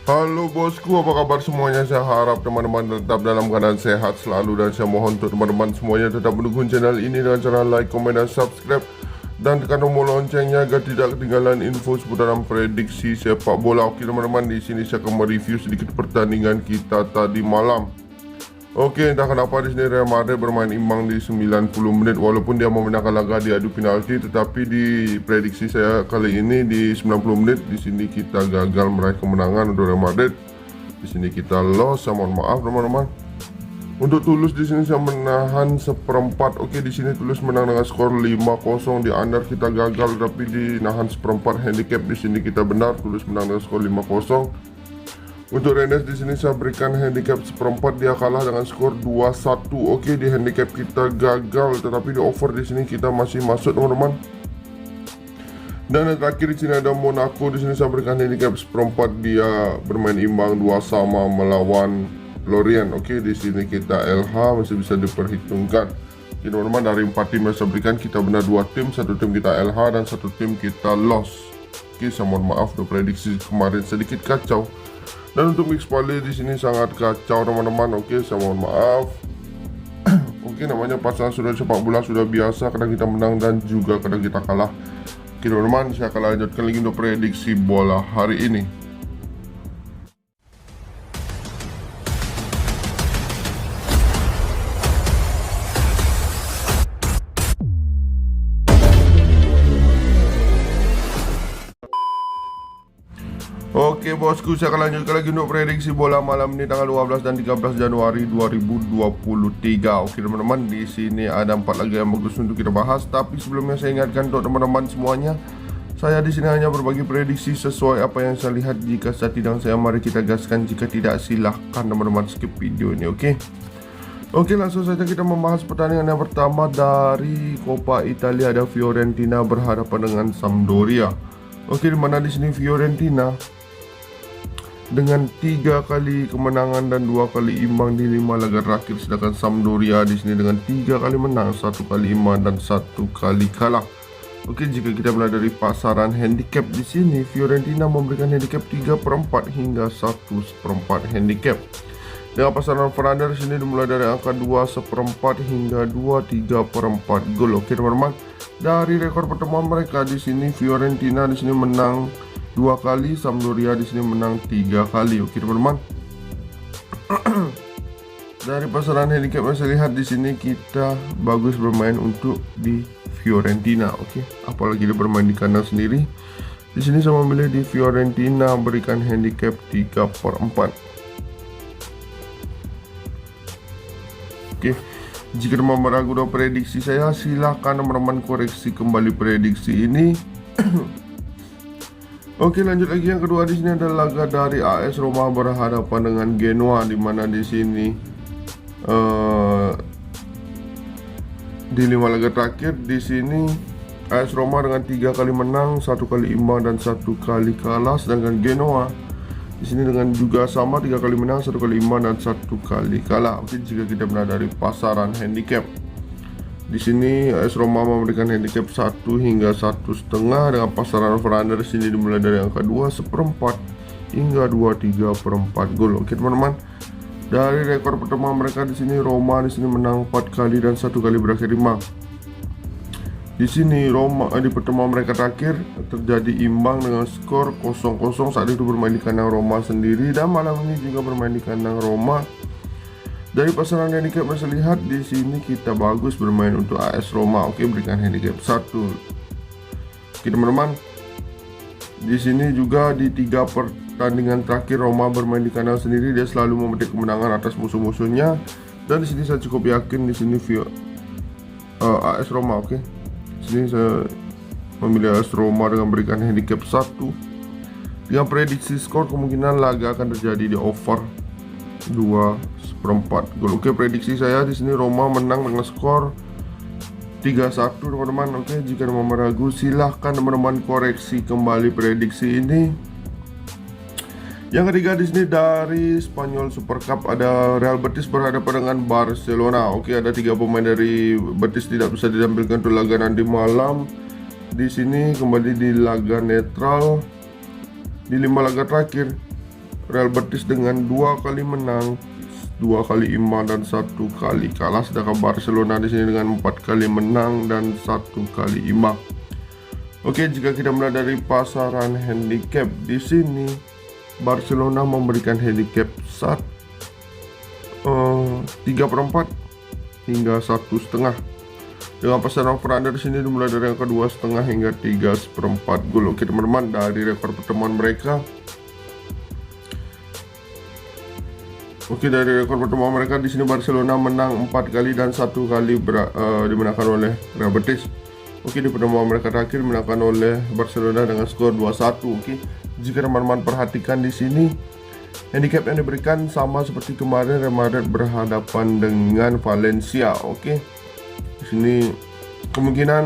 Halo bosku, apa kabar semuanya? Saya harap teman-teman tetap dalam keadaan sehat selalu. Dan saya mohon untuk teman-teman semuanya tetap mendukung channel ini dengan cara like, komen, dan subscribe. Dan tekan tombol loncengnya agar tidak ketinggalan info seputaran prediksi sepak bola. Oke teman-teman, di sini saya akan mereview sedikit pertandingan kita tadi malam. Oke, entah kenapa di sini Real Madrid bermain imbang di 90 menit walaupun dia memenangkan laga di adu penalti, tetapi di prediksi saya kali ini di 90 menit di sini kita gagal meraih kemenangan untuk Real Madrid. Di sini kita loss, saya mohon maaf teman-teman. Untuk Tulus di sini saya menahan seperempat. Oke, di sini Tulus menang dengan skor 5-0. Di under kita gagal tapi di nahan seperempat handicap di sini kita benar. Tulus menang dengan skor 5-0. Untuk Rennes di sini saya berikan handicap seperempat, dia kalah dengan skor 2-1. Oke, di handicap kita gagal, tetapi di over di sini kita masih masuk teman-teman. Dan yang terakhir di sini ada Monaco, di sini saya berikan handicap seperempat, dia bermain imbang 2-2 melawan Lorient. Oke, di sini kita LH masih bisa diperhitungkan. Oke teman-teman, dari 4 tim yang saya berikan kita benar 2 tim, 1 tim kita LH dan 1 tim kita loss. Oke, saya mohon maaf untuk prediksi kemarin sedikit kacau. Dan untuk mix parlay di sini sangat kacau teman-teman. Oke, saya mohon maaf. Oke, namanya pasangan sudah sepak bola sudah biasa, kadang kita menang dan juga kadang kita kalah. Oke teman-teman, saya akan lanjutkan lagi untuk prediksi bola hari ini. Oke bosku, saya akan lanjutkan lagi untuk prediksi bola malam ini tanggal 12 dan 13 Januari 2023. Oke teman-teman, di sini ada 4 laga yang bagus untuk kita bahas. Tapi sebelumnya saya ingatkan untuk teman-teman semuanya, saya di sini hanya berbagi prediksi sesuai apa yang saya lihat. Jika saya tidak, saya mari kita gaskan. Jika tidak, silahkan teman-teman skip video ini. Oke, langsung saja kita membahas pertandingan yang pertama dari Coppa Italia. Ada Fiorentina berhadapan dengan Sampdoria. Oke, dimana di sini Fiorentina dengan 3 kali kemenangan dan 2 kali imbang di 5 laga terakhir, sedangkan Sampdoria di sini dengan 3 kali menang, 1 kali imbang dan 1 kali kalah. Oke, jika kita melihat dari pasaran handicap di sini, Fiorentina memberikan handicap 3/4 hingga 1/4 handicap. Dengan pasaran over-under di sini dimulai dari angka 2/4 hingga 3/4 gol. Oke teman-teman, dari rekor pertemuan mereka di sini Fiorentina di sini menang 2 kali, Sampdoria di sini menang 3 kali. Oke teman-teman. Dari pasaran handicap yang saya lihat di sini kita bagus bermain untuk di Fiorentina. Oke, apalagi dia bermain di kandang sendiri. Di sini saya memilih di Fiorentina berikan handicap 3/4. Oke, jika teman-teman ragu dengan prediksi saya, silahkan teman-teman koreksi kembali prediksi ini. Oke, lanjut lagi yang kedua di sini adalah laga dari AS Roma berhadapan dengan Genoa, di mana di sini di 5 laga terakhir di sini AS Roma dengan 3 kali menang, 1 kali imbang dan 1 kali kalah, sedangkan Genoa di sini dengan juga sama 3 kali menang, 1 kali imbang dan 1 kali kalah. Oke, jika kita melihat dari pasaran handicap di sini AS Roma memberikan handicap 1 hingga 1,5 dengan pasaran over-under di sini dimulai dari angka 2/4 hingga 3/4 gol. Oke teman-teman, dari rekor pertemuan mereka di sini Roma di sini menang 4 kali dan 1 kali berakhir imbang. Di sini Roma di pertemuan mereka terakhir terjadi imbang dengan skor 0-0 saat itu bermain di kandang Roma sendiri, dan malam ini juga bermain di kandang Roma. Dari pasaran handicap yang saya lihat di sini kita bagus bermain untuk AS Roma. Oke, berikan handicap 1. Oke teman-teman, di sini juga di 3 pertandingan terakhir Roma bermain di kandang sendiri, dia selalu memetik kemenangan atas musuh-musuhnya. Dan di sini saya cukup yakin di sini AS Roma. Oke, di sini saya memilih AS Roma dengan berikan handicap 1. Dengan prediksi skor, kemungkinan laga akan terjadi di over 2/4 gol. Oke, prediksi saya di sini Roma menang dengan skor 3-1 teman-teman. Oke, jika teman-teman ragu silahkan teman-teman koreksi kembali prediksi ini. Yang ketiga di sini dari Spanyol Super Cup ada Real Betis berhadapan dengan Barcelona. Oke, ada 3 pemain dari Betis tidak bisa ditampilkan untuk laga nanti malam. Di sini kembali di laga netral di 5 laga terakhir Real Betis dengan 2 kali menang, 2 kali imbang dan 1 kali kalah. Sedangkan Barcelona di sini dengan 4 kali menang dan 1 kali imbang. Oke, jika kita melihat dari pasaran handicap di sini, Barcelona memberikan handicap 3/4 hingga 1,5. Dengan pasaran over-under di sini dimulai dari angka 2,5 hingga 3/4 gol. Oke teman-teman, dari rekor pertemuan mereka, di sini Barcelona menang 4 kali dan 1 kali dimenangkan oleh Real Betis. Oke, di pertemuan mereka terakhir dimenangkan oleh Barcelona dengan skor 2-1. Oke, jika teman-teman perhatikan di sini, handicap yang diberikan sama seperti kemarin Real Madrid berhadapan dengan Valencia. Oke, di sini kemungkinan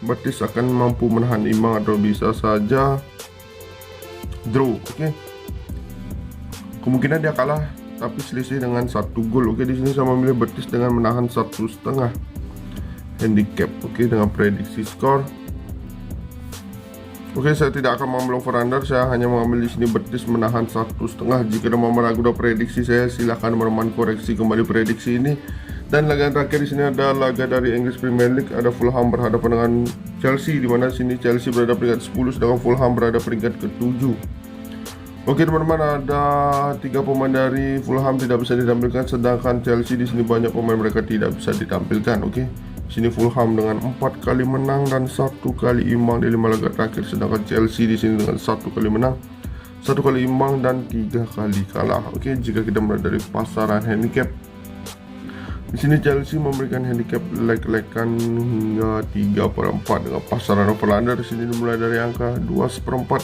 Betis akan mampu menahan imbang atau bisa saja draw. Oke, kemungkinan dia kalah tapi selisih dengan 1 gol. Oke, di sini saya memilih Betis dengan menahan 1,5 handicap. Oke, dengan prediksi skor. Oke, saya tidak akan mengambil over-under, saya hanya mengambil di sini Betis menahan 1,5. Jika teman-teman ragu dengan prediksi saya, silahkan teman-teman koreksi kembali prediksi ini. Dan laga yang terakhir di sini ada laga dari English Premier League, ada Fulham berhadapan dengan Chelsea, di mana sini Chelsea berada peringkat 10 sedangkan Fulham berada peringkat ke-7. Oke teman-teman, ada 3 pemain dari Fulham tidak bisa ditampilkan, sedangkan Chelsea di sini banyak pemain mereka tidak bisa ditampilkan. Oke, di sini Fulham dengan 4 kali menang dan 1 kali imbang di 5 laga terakhir, sedangkan Chelsea di sini dengan 1 kali menang, 1 kali imbang dan 3 kali kalah. Oke, jika kita melihat dari pasaran handicap, di sini Chelsea memberikan handicap leg-legan hingga 3/4 dengan pasaran over-under di sini dimulai dari angka 2/4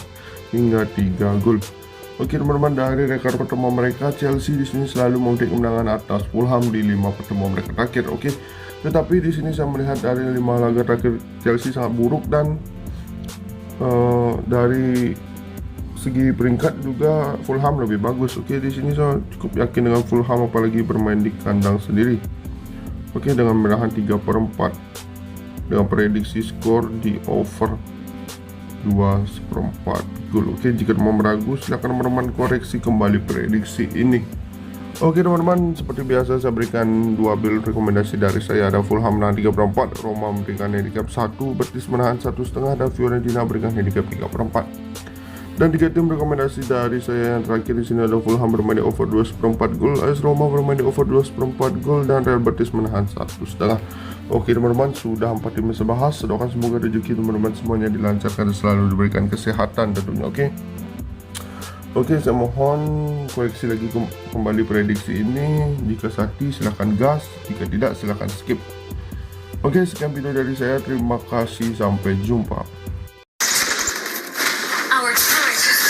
hingga 3 gol. Oke teman-teman, dari rekor pertemuan mereka, Chelsea di sini selalu memetik kemenangan atas Fulham di 5 pertemuan mereka terakhir. Oke, tetapi di sini saya melihat dari 5 laga terakhir Chelsea sangat buruk, dan dari segi peringkat juga Fulham lebih bagus. Oke, di sini saya cukup yakin dengan Fulham, apalagi bermain di kandang sendiri. Oke, dengan menahan 3/4 dengan prediksi skor di over 2/4 gol. Oke, jika teman-teman ragu, silahkan teman-teman koreksi kembali prediksi ini. Oke teman-teman, seperti biasa saya berikan 2 build rekomendasi dari saya. Ada Fulham menahan 3/4, Roma memberikan handicap 1, Betis menahan 1,5, dan Fiorentina memberikan handicap 3/4. Dan 3 tim rekomendasi dari saya yang terakhir di sini ada Fulham bermain di over 2/4 gol, AS Roma bermain di over 2/4 gol, dan Real Betis menahan 1,5. Oke teman-teman, sudah 4 tim saya bahas. Doakan semoga rezeki teman-teman semuanya dilancarkan dan selalu diberikan kesehatan tentunya. Oke, saya mohon koreksi lagi kembali prediksi ini. Jika sakti silahkan gas, jika tidak silahkan skip. Oke, sekian video dari saya. Terima kasih, sampai jumpa. Our turret has